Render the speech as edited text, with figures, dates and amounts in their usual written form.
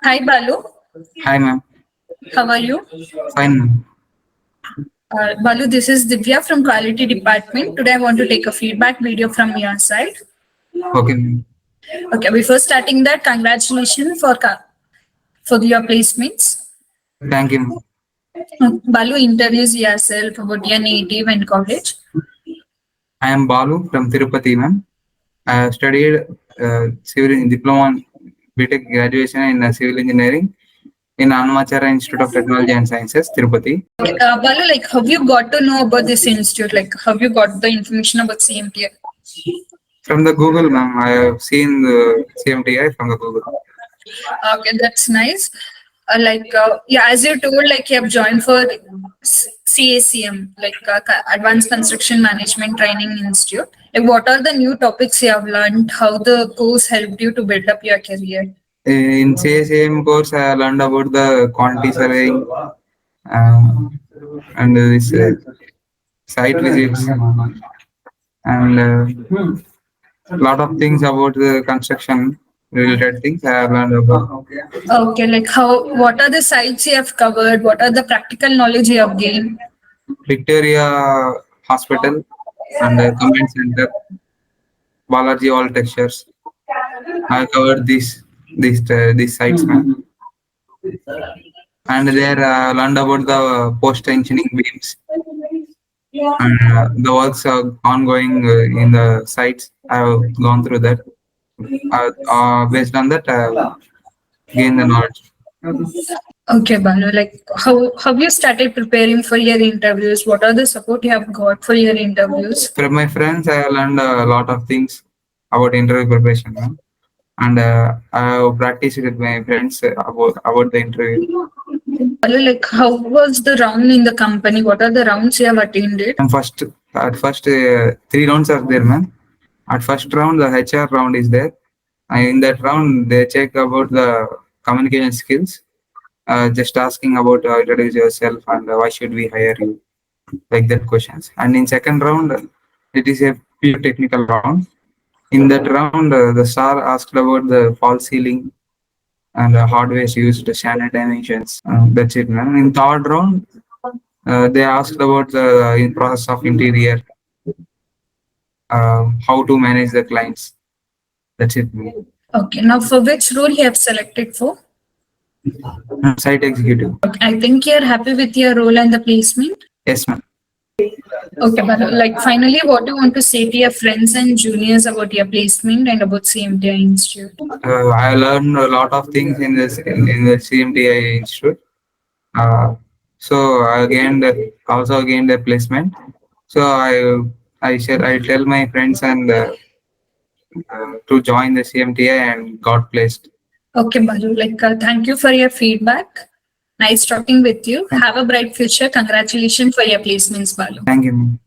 Hi Balu, Hi, ma'am. how are you? Fine, ma'am. Balu, this is Divya from Quality Department. Today I want to take a feedback video from your side. Okay, ma'am. Okay, before starting that, congratulations for your placements. Thank you, ma'am. Balu, introduce yourself about your native and college. I am Balu from Tirupathi, ma'am. I have studied civil diploma BTech graduation in civil engineering in Annamacharya Institute of Technology and Sciences, Tirupati. Balu, like, have you got to know about this institute? Like, have you got the information about CMTI? From the Google, ma'am, I have seen the CMTI from the Google. Okay, that's nice. Yeah, as you told, like you have joined for CACM, Advanced Construction Management Training Institute. Like, what are the new topics you have learned? How the course helped you to build up your career? In CSAM course, I learned about the quantity surveying and this site visits and a lot of things about the construction related things I have learned about. Okay, like what are the sites you have covered? What are the practical knowledge you have gained? Victoria Hospital and Command Center, Balaji All Textures. I covered these sites, ma'am. And there learned about the post tensioning beams and the works are ongoing in the sites. I have gone through that. Based on that, gain the knowledge. Okay, Balu, like how have you started preparing for your interviews? What are the support you have got for your interviews? From my friends, I have learned a lot of things about interview preparation, ma'am. And I have practiced with my friends about the interview. Balu, like how was the round in the company? What are the rounds you have attended? And first, three rounds are there, man. At first round, the HR round is there. And in that round, they check about the communication skills. Just asking about introduce yourself and why should we hire you, like that questions. And in second round, it is a pure technical round. In that round, the star asked about the false ceiling and hardware used, the standard dimensions. That's it, man. In third round, they asked about the process of interior, how to manage the clients. That's it. Okay, now for which role you have selected for? Site executive. Okay, I think you're happy with your role and the placement. Yes, ma'am. Okay, but like finally, what do you want to say to your friends and juniors about your placement and about CMTI Institute? I learned a lot of things in the CMTI Institute. So I gained also gained a placement. So I tell my friends and to join the CMTI and got placed. Okay, Balu, thank you for your feedback. Nice talking with you. Have a bright future. Congratulations for your placements, Balu. Thank you, ma'am.